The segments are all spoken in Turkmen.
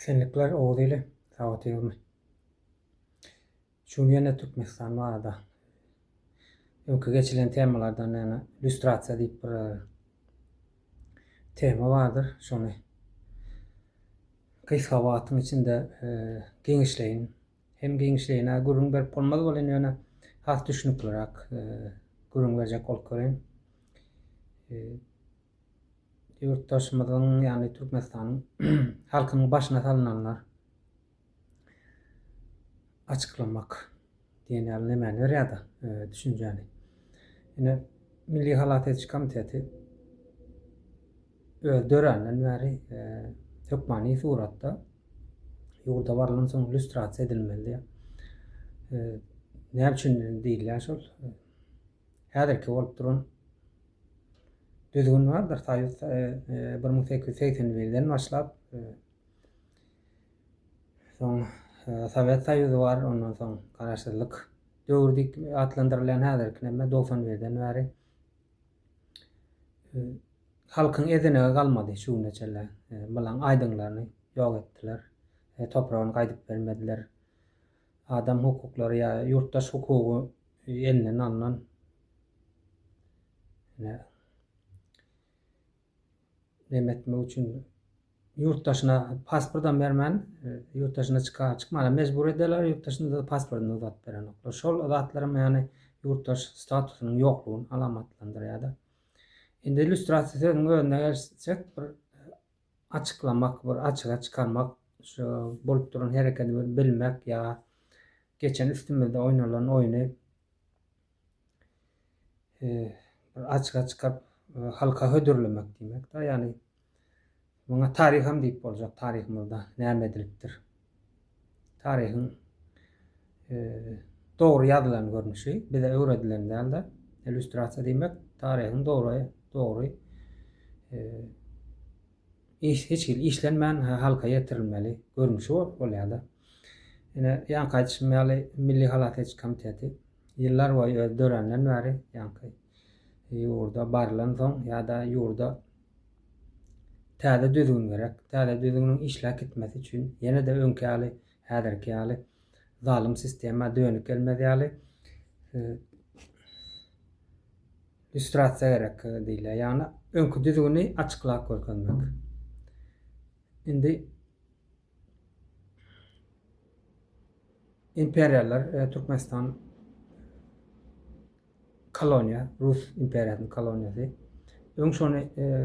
Esenlikler oğlu ile Savat Yılmaz. Şunu Türkmenistan var da. Önkü geçilen temalardan yani illüstrasiya deyip bir tema vardır. Şunu kıysa vaatın içinde genişleyin. Hem genişleyine gurun berip olmalı olan yani has düşünüp olarak gurun verecek ol körün. Yurttaşımızın yani Türkmenistan'ın halkının başına salınanlar açıklamak diyen ne meni ya da düşünceni. Yine Milli Halat Etiş Komiteti dörenlen beri hükmani suratta yurda varlığın son illüstrasiya edilmeli. Ne için değil ya şol. Häzirki bolup duran düzgün vardır. Taýyp 1880'den başlap soň Sowet Soýuzy var, ondan soň garaşdyrlyk döwürdik atlandyrylan häzirki näme 91'den bäri halkyň ezenege galmady şu neçeler. Bilen aýdyňlaryny ýok etdiler. Topragyny gaýdyp bermediler. Adam hukuklary ýa yurttaş hukugy elinden alynan demetmek üçin yurttaşyna pasportdan bermän, yurttaşyna çıkmadan mejbur ederler, yurttaşyna da pasportunu uzat beren. Şol zatlarym ýani yurttaş statusynyň ýoklugyny alamatlandyrýar. Indi illüstrasiýanyň önüne geçsek bir açıklamak, bir açığa çıkarmak, şu bolup duran hereketi bilmek ýa geçen üstümizde oynanan oýny bir açığa çıkap halka hödürlemek diýmek da ýani buna tariham diýip boljak. Tarihimizde näme edilipdir? Tarihiň dogry ýazylan görnüşi bize öwredilen dälde illüstrasiýa diýmek tarihiň dogry hiç işlenmän halka ýetirilmeli görnüşi bolýar. Ine ýa gaýtmaly Milli Halat Etiş Komiteti ýyllar boýy dörenlen bäri ýa-ni ýurda barlan soň ýa-da ýurda täze düzgün gerek. Täze düzgünün işläp gitmesi üçin ýene-de öňkäli, häzirki ýaly zalim sisteme dönük gelmedi ýaly illüstrasiýa gerek diýilýär. Ýani öňkü düzgüni açyklap görkezmek. Indi imperiallar Türkmenistan koloniýa, Rus imperiýasynyň koloniýasy. Öň şonu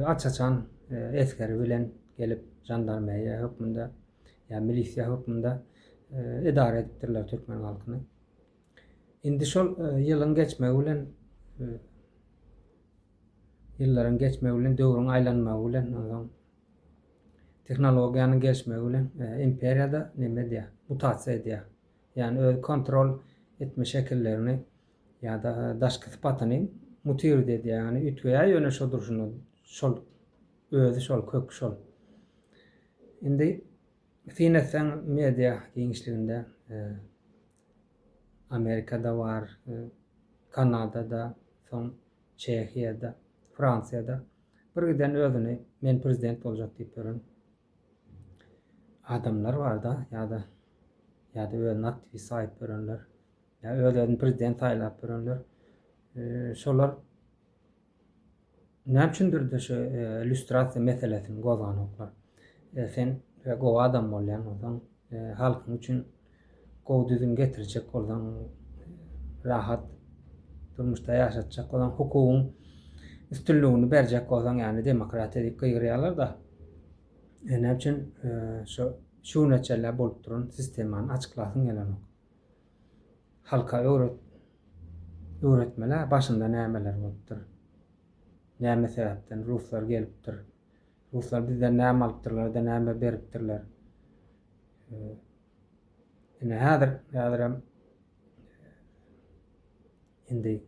açaçan eskeri bilen gelip jandarmeriýa hökmünde ýa milisiýa hökmünde edare edipdirler Türkmen halkyny. Indi şol ýyllaryň geçmegi bilen döwrüň aýlanmagy bilen teknologiýanyň gelişmegi bilen imperiýada näme diýär? Mutasiýa edýär. Yani öz kontrol etme şekillerini ya da daşky sypatyny mutir edýär. Yani ütgeýä ýöneşe duruşuny şol özü şol kök şol. Indi finesen media giňişliginde Amerikada var, Kanadada, soň Çehiýada, Fransiýada bir giden özüni men prezident boljak diýip gören adamlar var da ýa-da özüne aktivist saýyp görenler. Ya özlerini prezident saýlap görenler. Şolar näme üçindir şu illüstrasiýa meselesini gozanoklar. Sen gowy adam bolýan bolsaň, halkyň üçin gowy düzgün getirjek bolsaň, rahat durmuşda ýaşatjak bolsaň, hukugyň üstünligini berjek bolsaň, ýani demokratiýa diýip gyrýarlar da. Näme üçin şu neçeler bolup duran sistemany açyklasyň gelenok. Halka öwretmeler başynda nämeler bolupdyr? Näme sebäpden Ruslar gelipdir? Ruslar bizden näme alypdyrlar da näme beripdirler? Ine häzir indi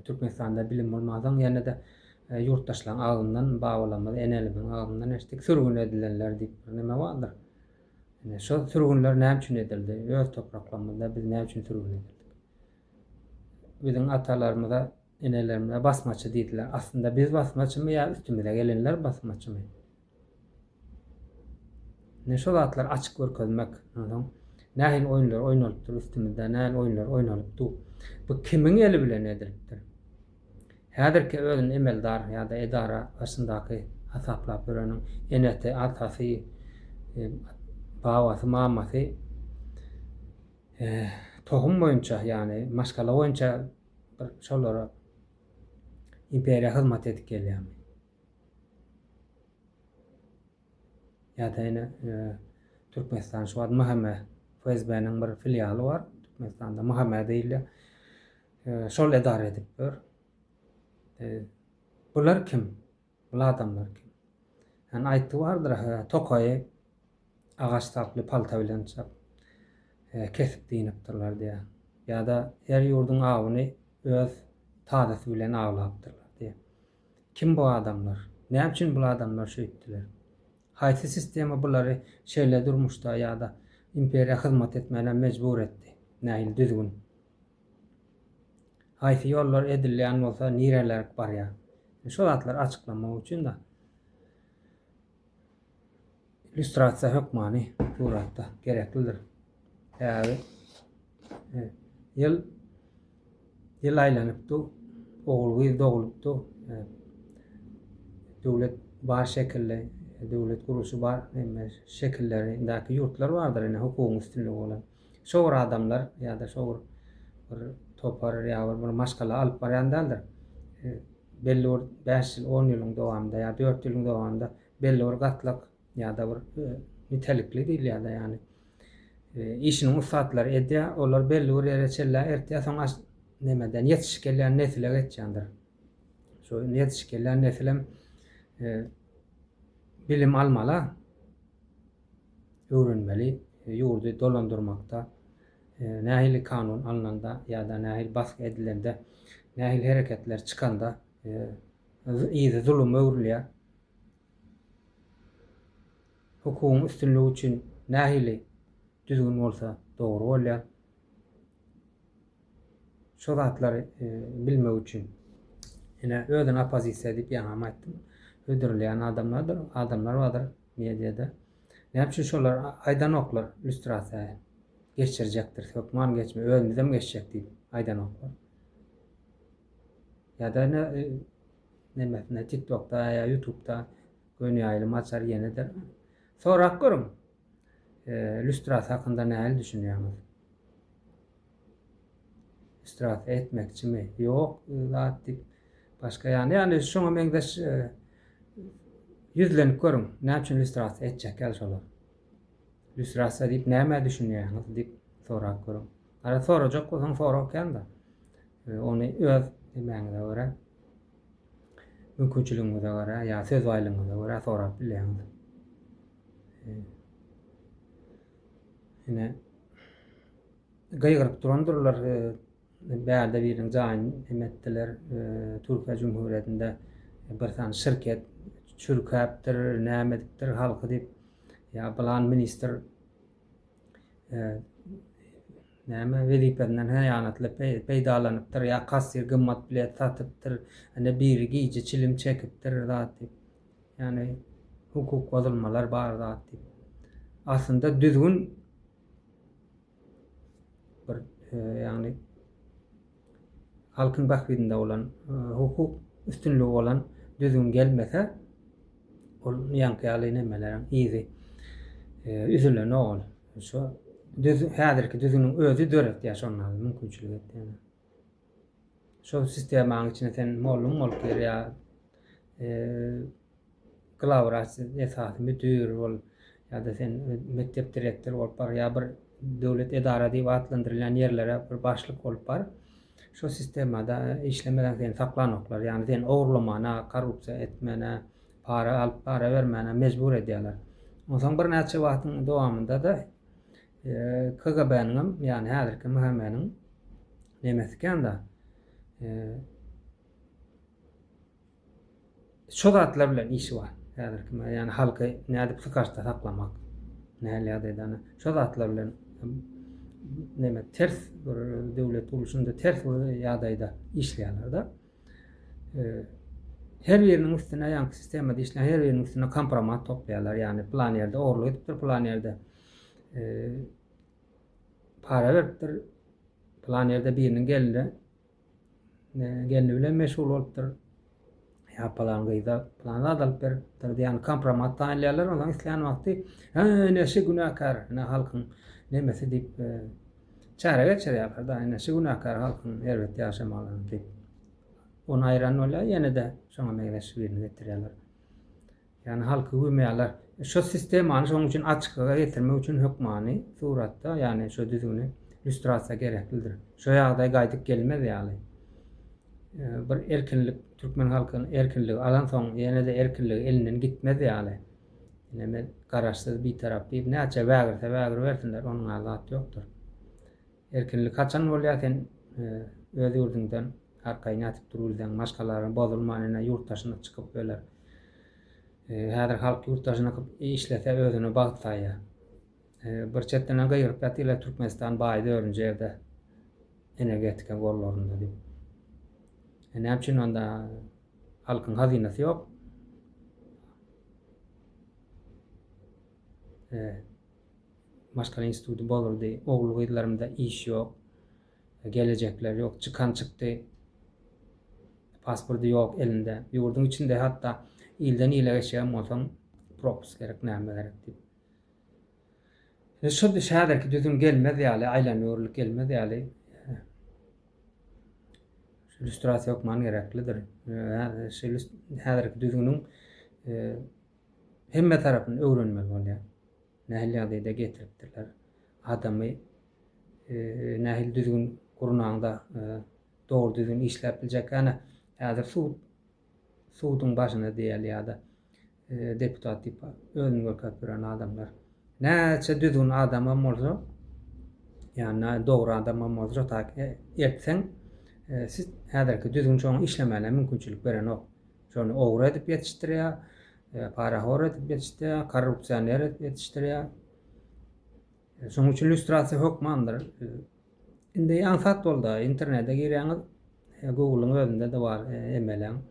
Türkmenistanda bilim bolmadan ýene-de yurttaşlaryň agyndan baglanmady, enelimiň agyndan eşdik sürgün edilenler diýip bir näme bardyr. Ine şol sürgünler näme üçin edildi? Öz topraklarymyzda biz näme üçin sürgün edildik? Bizim atalarymyza, enelerimize basmaçy diýdiler. Aslında biz basmaçymy ýa üstümize gelenler basmaçymy? ne şol atlar açık görkezmek. Nähil oyunlar oýnalypdyr üstümizde, nähil oyunlar oýnalypdy. Bu kimin eli bilen edilipdir? Häzirki özüň emeldar ýa-da edara başyndaky hasaplap görenin eneti, atasy, babasy, mamasy tohum boýunça ýani maşgala boýunça şolara imperiýa hyzmat edip gelýärmi? Ýa-da ene Türkmenistan şu wagt Mahame FSB'niň bir filialy bar. Türkmenistanda Mahame diýilýär. Şol edara edipdir. Bular kim? Bular adamlar kim? Yani aýtdy bardyr, Tokaýy agaç taply palta bilen çap kesip diýnipdirler diýär. Ýa-da her ýurdun awyny öz tadasy bilen aglapdyrlar diýär. Kim bu adamlar? Näme üçin bu adamlar şu etdiler? Haýsy sistema bulary şeýle durmuşda ýa-da imperiýa hyzmat etmäne mejbur etdi? Nähil düzgün? Haýsy ýollar edilýän bolsa nireler barýar? Şol atlar açıklamak üçin de illüstrasiýa hökmany suratda gereklidir. Ýa-da ýyl aýlanypdy, ogul dogulupdy. Döwlet bar şekilde, döwlet guruşy bar şekillerindäki ýurtlar bardyr, ene hukugyň üstünligi bolan. Şol adamlar ýa-da şol bir topar ýa-da bir maşgala alyp barýan däldir. Belli bir 5 ýyl, 10 ýylyň dowamında ýa 4 ýylyň dowamında belli bir gatlyk ýa-da bir nitelikli diýil ýa-da ýani işiniň usatlary edýär, olar belli bir ýere çellä ertýär soň nemeden ýetişip gelýän nesile geçýändir. Şo ýetişip gelýän nesilem bilim almaly, öwrenmeli, ýurdu dolandyrmakda, nähili kanun alnanda ýa-da nähil baskı edilende, nähil hereketler çykanda iýde zulüm öwrülýär. Hukugyň üstünligi üçin nähili düzgün bolsa dogry bolýar. Şo zatlary bilmek üçin ene özüne opozisiýa diýip ýa-da aýtdym. Öldürilýän adamlar bardyr mediada. Näme üçin şolar aýdanoklar illüstrasiýa geçirjekdir. Hökman geçme, özümizem geçecek diýip aýdanoklar. Ýa-da näme TikTokda ýa YouTube'da gönýäýlim açar ýenedir. Sorak görüň. Illüstrasiýa hakynda näme düşünýärsiz? Illüstrasiýa etmekçimi? Ýok, zat diýip başga ýani şoňa meňdeş yüzlenip görüň. Näme üçin illüstrasiýa etjek ýa şolar? Illüstrasiýa diýip näme düşünýärsiz diýip sorak görüň. Ara sorajak bolsaň sorakan da. Ony öz emeňize görä, mümkinçiligiňize görä ýa söz baýlygyňyza görä sorap bilýäňiz. Ine gaýgyryp durandyrlar bäde biriň jaýyn emetdiler Türkiýe Cumhuriyetinde bir san şirket çürkäpdir, nämedir halky diýip ýa bilan minister näme welipenden haýanatly peýdalanypdyr ýa kassir gymmat bilet satypdyr, ene biri giýje çilim çekipdir zat diýip. Ýani hukuk bozulmalar bar zat diýip. Aslında düzgün bir ýani halkyň bakydynda bolan hukuk üstünligi bolan düzgün gelmese ol ýankyýaly nemeleriň izi üzülen ol. Şo häzirki düzgüniň özü dörek ýaşanmaly mümkinçilik etdi. Şo sistemaň içine sen mollum molker ýa klavraçy esasy müdür bol ýa-da sen mektep direktor bolup bar ýa bir döwlet edara diýip atlandyrılan ýerlere bir başlyk bolup bar. Şo sistemada işlemeden sen saklanoklar. Yani sen oğurlamana, korrupsiya etmene, para alıp para vermene mecbur edýärler. Ondan bir näçe wagtyň dowamında da KGB'nin yani häzirki Mahame'nin nemesiken da şo zatlar bilen işi bar. Häzirki yani halky nädip sıkaçda saklamak, näle ýagdaýda şo zatlar bilen neme ters bir döwlet uluşunda ters bir ýagdaýda işleýärler da. her birinin üstüne yani sistemde işleyen her birinin üstüne kompromat toplayalar. Yani plan yerde orlu edipdir, plan yerde para veripdir, plan yerde birinin geldi bilen meşgul olupdur. Ya plan gıyda, plan adalıp beripdir. Yani kompromat taýinleýärler, olan isleýän wagty näşe günahkar, halkyň nemesi diýip çara geçirýärler da, näşe günahkar halkyň elbetde ýaşamalyny diýip. Onu aýran bolýar, ýene de şoňa meňzeşik birini getirýärler. Yani halky güýmeýärler. Şu sistemany şoň üçin açyklyga getirmek üçin hökmany suratda, yani şu düzgüni illüstrasiýa gereklidir. Şu ýagdaý gaýdyp gelmez ýaly. Bir erkinlik, türkmen halkynyň erkinligi alan soň ýene de erkinligi elinden gitmez ýaly. Ýene garaşsyz bir tarap diýip näçe wägirse wägir bersinler, onuň azaty ýokdur. Erkinlik kaçan bolýar, sen öz ýurdundan arkaýy nätip durulýan başgalaryň bozulmanyna ýurtdaşyna çykyp öler. Häzir halk ýurtdaşyna işlese özüni bagtsaýa. Bir çetden gaýryp ýatylar Türkmenistan baýdy örünje ýerde energetika gollarynda diýip. Näme üçin onda halkyň hazynasy ýok? Başka instituty bozuldy, ogul gyýdlarymda iş ýok, gelecekler ýok, çıkan çykdy, pasporty ýok elinde, ýurdun içinde hatda ilden ile geçýän bolsaň propus gerek, näme gerek diýip. Şu şäherki düzgün gelmez ýaly, aýlanýorluk gelmez ýaly. Illüstrasiýa okman gereklidir. Häzirki düzgünüň hemme tarapyny öwrenmeli bolýar. Nähil ýagdaýda getiripdirler. Adamy nähil düzgün gurunanda dogry düzgün işläp biljek. Ana häzir suwduň başyna diýeli ýa-da deputat diýip özüni görkezip bilen adamlar. Näçe düzgün adam bolsa, ýani dogry adam bolsa taky etseň siz häzirki düzgün şoň işlemene mümkinçilik beren ok. Şonu ogry edip ýetişdirýär, parahor edip ýetişdirýär, korrupsiýaner edip ýetişdirýär. Şoň üçin illüstrasiýa hökmandyr. Indi ýansat boldy, internetde girýäňiz, Google'ın özünde de bar emelen.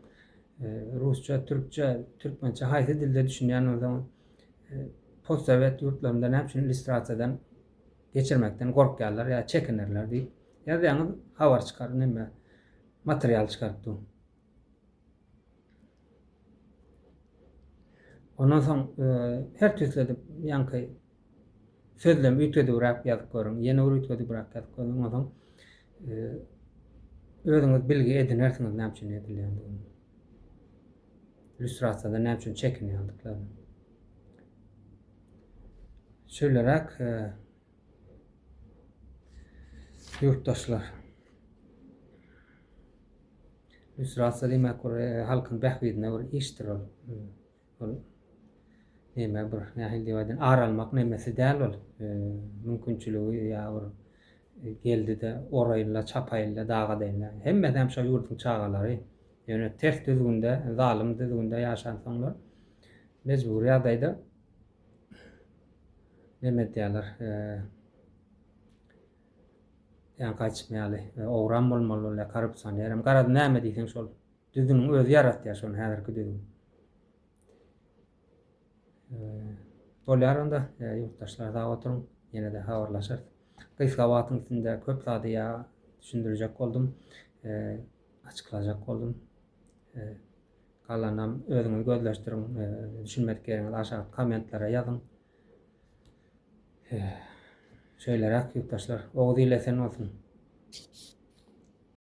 Rusça, Türkçe, Türkmençe haýsy dilde düşünýän adam postsovet ýurtlarynda näme üçin illüstrasiýadan geçirmekden gorkýarlar ýa çekinirler diýip ýazýaňyz habar çykar, näme material çykardy. Ondan soň her türlü ýanky sözlem ütgedi bırak ýazyp görüň, ýene ütgedi bırak ýazyp görüň, ondan soň özüňiz bilgi edinersiňiz näme üçin edilýändigini. Illüstrasiýada näme üçin çekinýändiklaryny. Şöýlerek yurttaşlar. Illüstrasiýa diýmek halkyň bähbidine bir işdir ol. Näme bir nähil diýýärden aralmak nemesi däl ol. Mümkinçiligi ýa geldi de orayla çapayla daga deýler. Hemmeden şo ýurdun çagalary, ýöne ters düzgünde, zalim düzgünde ýaşansaňlar mejburi ýagdaýda näme diýerler? Ýa kaçmaýaly, owran bolmaly, korrupsiýon ýaram. Garady näme diýsen şol düzgünüň özi ýaratýar şonu häzirki düzgün. Bolýar onda ýurtdaşlar da oturuň, ýene de habarlaşar. Gysga wagtyň içinde köp zady ýa düşündirjek boldum, açyklajak boldum. Galanam özüňiz gözleşdiriň, düşünmedikleriniz aşağı kommentlara ýazyň. Şöýlerek ýurtdaşlar, ogy diýlesen bolsun.